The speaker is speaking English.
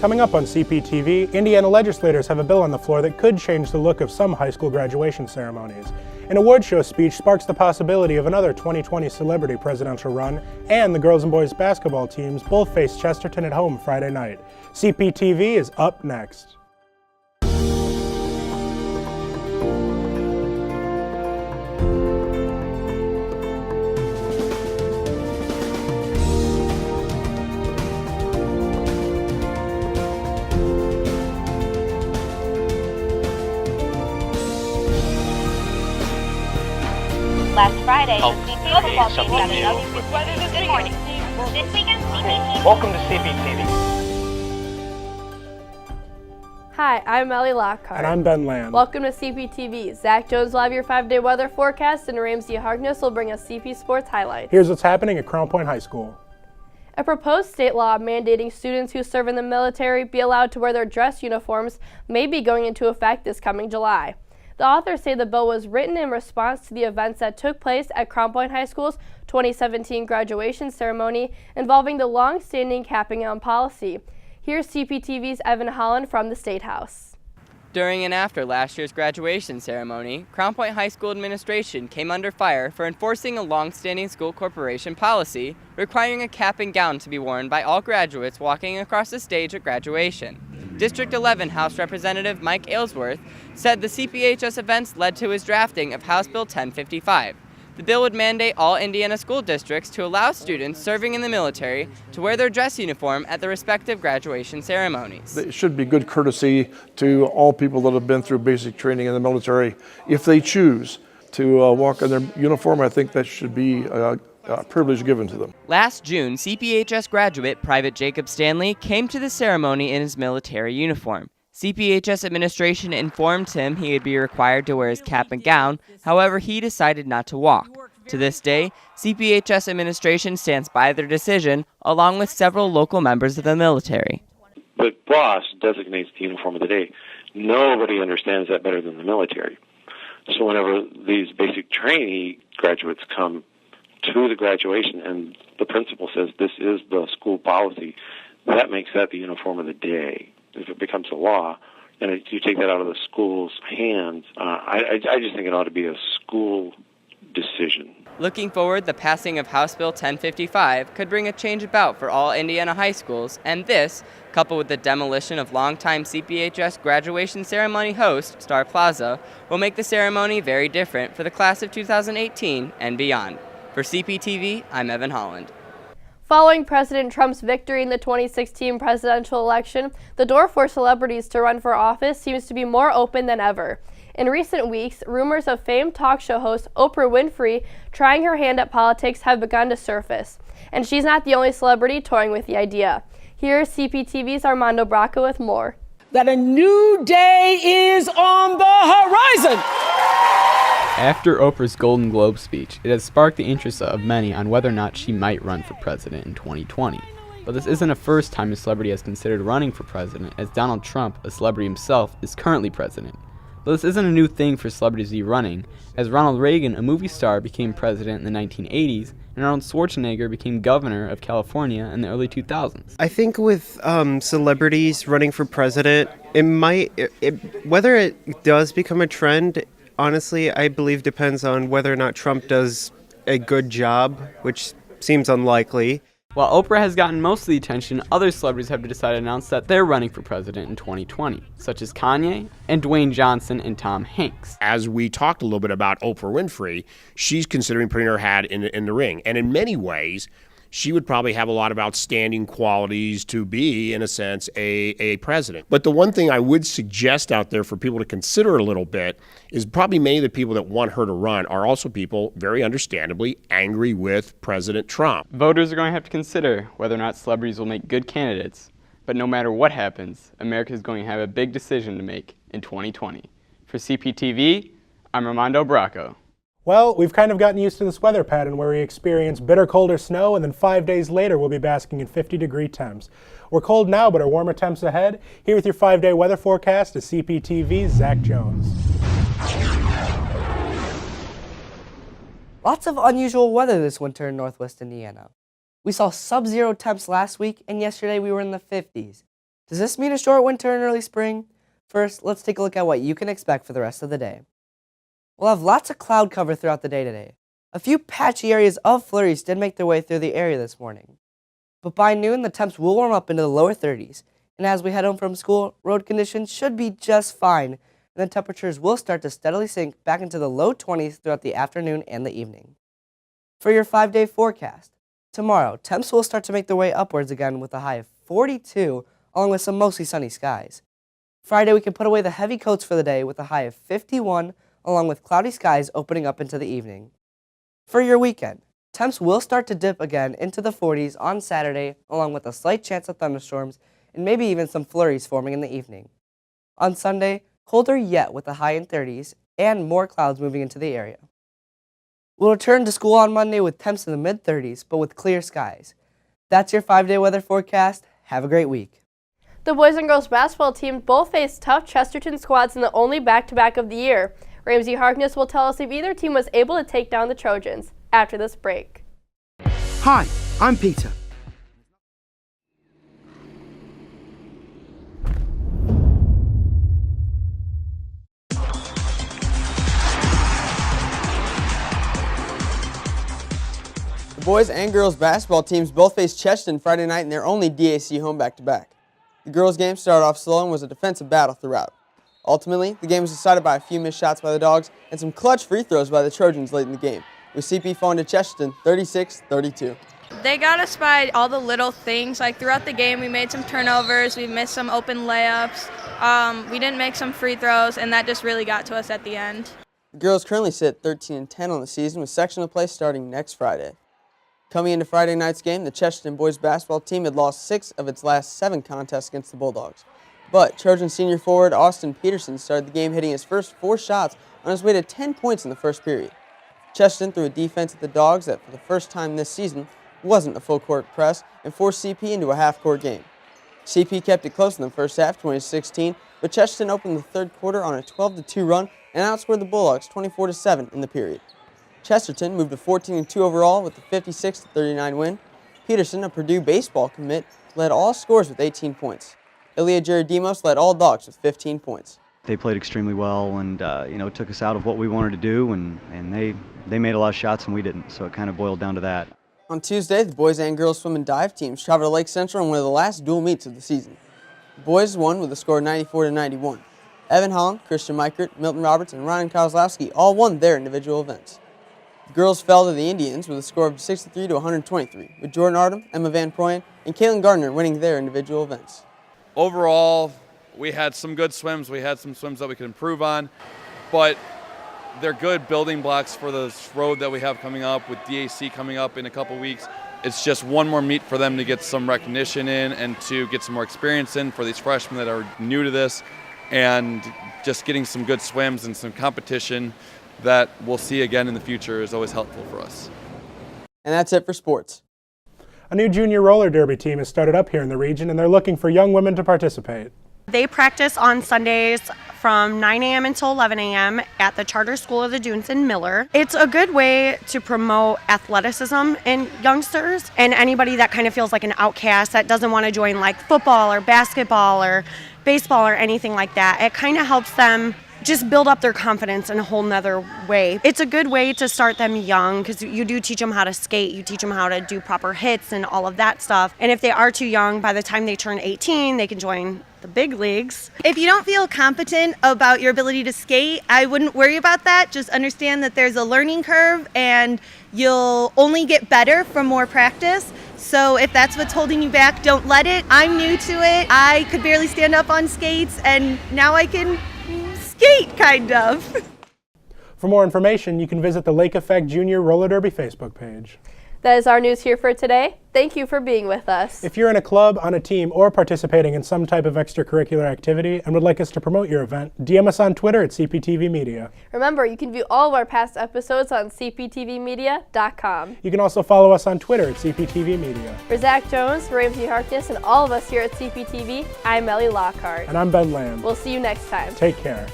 Coming up on Cptv, Indiana legislators have a bill on the floor that could change the look of some high school graduation ceremonies. An award show speech sparks the possibility of another 2020 celebrity presidential run, and the girls and boys basketball teams both face Chesterton at home Friday night. Cptv is up next. Last Friday, the CP football team got another good weather this morning. This weekend, CPTV. Welcome to CPTV. Hi, I'm Ellie Lockhart. And I'm Ben Land. Welcome to CPTV. Zach Jones will have your 5-day weather forecast, and Ramsey Harkness will bring us CP Sports highlights. Here's what's happening at Crown Point High School. A proposed state law mandating students who serve in the military be allowed to wear their dress uniforms may be going into effect this coming July. The authors say the bill was written in response to the events that took place at Crown Point High School's 2017 graduation ceremony involving the long-standing capping gown policy. Here's CPTV's Evan Holland from the State House. During and after last year's graduation ceremony, Crown Point High School administration came under fire for enforcing a long-standing school corporation policy requiring a cap and gown to be worn by all graduates walking across the stage at graduation. District 11 House Representative Mike Aylesworth said the CPHS events led to his drafting of House Bill 1055. The bill would mandate all Indiana school districts to allow students serving in the military to wear their dress uniform at the respective graduation ceremonies. It should be good courtesy to all people that have been through basic training in the military. If they choose to walk in their uniform, I think that should be a privilege given to them. Last June, CPHS graduate Private Jacob Stanley came to the ceremony in his military uniform. CPHS administration informed him he would be required to wear his cap and gown, however he decided not to walk. To this day, CPHS administration stands by their decision, along with several local members of the military. The boss designates the uniform of the day. Nobody understands that better than the military. So whenever these basic trainee graduates come to the graduation and the principal says this is the school policy, that makes that the uniform of the day. If it becomes a law and you take that out of the school's hands, I just think it ought to be a school decision. Looking forward, the passing of House Bill 1055 could bring a change about for all Indiana high schools, and this, coupled with the demolition of longtime CPHS graduation ceremony host, Star Plaza, will make the ceremony very different for the class of 2018 and beyond. For CPTV, I'm Evan Holland. Following President Trump's victory in the 2016 presidential election, the door for celebrities to run for office seems to be more open than ever. In recent weeks, rumors of famed talk show host Oprah Winfrey trying her hand at politics have begun to surface. And she's not the only celebrity toying with the idea. Here's CPTV's Armando Bracco with more. That a new day is on the horizon. After Oprah's Golden Globe speech, it has sparked the interest of many on whether or not she might run for president in 2020. But this isn't the first time a celebrity has considered running for president, as Donald Trump, a celebrity himself, is currently president. But this isn't a new thing for celebrities to be running, as Ronald Reagan, a movie star, became president in the 1980s, and Arnold Schwarzenegger became governor of California in the early 2000s. I think with celebrities running for president, whether it does become a trend, honestly, I believe depends on whether or not Trump does a good job, which seems unlikely. While Oprah has gotten most of the attention, other celebrities have decided to announce that they're running for president in 2020, such as Kanye and Dwayne Johnson and Tom Hanks. As we talked a little bit about Oprah Winfrey, she's considering putting her hat in the ring. And in many ways, she would probably have a lot of outstanding qualities to be, in a sense, a president. But the one thing I would suggest out there for people to consider a little bit is probably many of the people that want her to run are also people, very understandably, angry with President Trump. Voters are going to have to consider whether or not celebrities will make good candidates. But no matter what happens, America is going to have a big decision to make in 2020. For CPTV, I'm Armando Bracco. Well, we've kind of gotten used to this weather pattern where we experience bitter cold or snow, and then 5 days later we'll be basking in 50-degree temps. We're cold now, but our warmer temps ahead. Here with your 5-day weather forecast is CPTV's Zach Jones. Lots of unusual weather this winter in Northwest Indiana. We saw sub-zero temps last week, and yesterday we were in the 50s. Does this mean a short winter and early spring? First, let's take a look at what you can expect for the rest of the day. We'll have lots of cloud cover throughout the day today. A few patchy areas of flurries did make their way through the area this morning. But by noon, the temps will warm up into the lower 30s, and as we head home from school, road conditions should be just fine, and the temperatures will start to steadily sink back into the low 20s throughout the afternoon and the evening. For your 5-day forecast, tomorrow, temps will start to make their way upwards again with a high of 42, along with some mostly sunny skies. Friday, we can put away the heavy coats for the day with a high of 51, along with cloudy skies opening up into the evening. For your weekend, temps will start to dip again into the 40s on Saturday, along with a slight chance of thunderstorms and maybe even some flurries forming in the evening. On Sunday, colder yet with a high in 30s and more clouds moving into the area. We'll return to school on Monday with temps in the mid-30s, but with clear skies. That's your 5-day weather forecast. Have a great week. The boys and girls basketball team both faced tough Chesterton squads in the only back-to-back of the year. Ramsey Harkness will tell us if either team was able to take down the Trojans after this break. Hi, I'm Peter. The boys and girls basketball teams both faced Chesterton Friday night in their only DAC home back-to-back. The girls' game started off slow and was a defensive battle throughout. Ultimately, the game was decided by a few missed shots by the Dogs and some clutch free throws by the Trojans late in the game, with CP falling to Chesterton 36-32. They got us by all the little things. Like throughout the game, we made some turnovers, we missed some open layups, we didn't make some free throws, and that just really got to us at the end. The girls currently sit 13-10 on the season, with sectional play starting next Friday. Coming into Friday night's game, the Chesterton boys basketball team had lost 6 of its last 7 contests against the Bulldogs. But Trojan senior forward Austin Peterson started the game hitting his first 4 shots on his way to 10 points in the first period. Chesterton threw a defense at the Dogs that, for the first time this season, wasn't a full-court press and forced CP into a half-court game. CP kept it close in the first half, 20-16, but Chesterton opened the third quarter on a 12-2 run and outscored the Bulldogs 24-7 in the period. Chesterton moved to 14-2 overall with a 56-39 win. Peterson, a Purdue baseball commit, led all scores with 18 points. Ilya Gerodimos led all Dogs with 15 points. They played extremely well and took us out of what we wanted to do, and they made a lot of shots and we didn't, so it kind of boiled down to that. On Tuesday, the boys and girls swim and dive teams traveled to Lake Central in one of the last dual meets of the season. The boys won with a score of 94-91. Evan Holland, Christian Meichert, Milton Roberts, and Ryan Kozlowski all won their individual events. The girls fell to the Indians with a score of 63-123, with Jordan Artem, Emma Van Proyen, and Caitlin Gardner winning their individual events. Overall, we had some good swims. We had some swims that we could improve on, but they're good building blocks for this road that we have coming up with DAC coming up in a couple weeks. It's just one more meet for them to get some recognition in and to get some more experience in for these freshmen that are new to this, and just getting some good swims and some competition that we'll see again in the future is always helpful for us. And that's it for sports. A new junior roller derby team has started up here in the region, and they're looking for young women to participate. They practice on Sundays from 9 a.m. until 11 a.m. at the Charter School of the Dunes in Miller. It's a good way to promote athleticism in youngsters and anybody that kind of feels like an outcast that doesn't want to join like football or basketball or baseball or anything like that. It kind of helps them just build up their confidence in a whole nother way. It's a good way to start them young because you do teach them how to skate, you teach them how to do proper hits and all of that stuff. And if they are too young, by the time they turn 18, they can join the big leagues. If you don't feel competent about your ability to skate, I wouldn't worry about that. Just understand that there's a learning curve and you'll only get better from more practice. So if that's what's holding you back, don't let it. I'm new to it. I could barely stand up on skates and now I can skate, kind of. For more information, you can visit the Lake Effect Junior Roller Derby Facebook page. That is our news here for today. Thank you for being with us. If you're in a club, on a team, or participating in some type of extracurricular activity and would like us to promote your event, DM us on Twitter at Cptv Media. Remember, you can view all of our past episodes on cptvmedia.com. You can also follow us on Twitter at Cptv Media. For Zach Jones, Ramsey Harkness, and all of us here at CPTV, I'm Ellie Lockhart. And I'm Ben Lamb. We'll see you next time. Take care.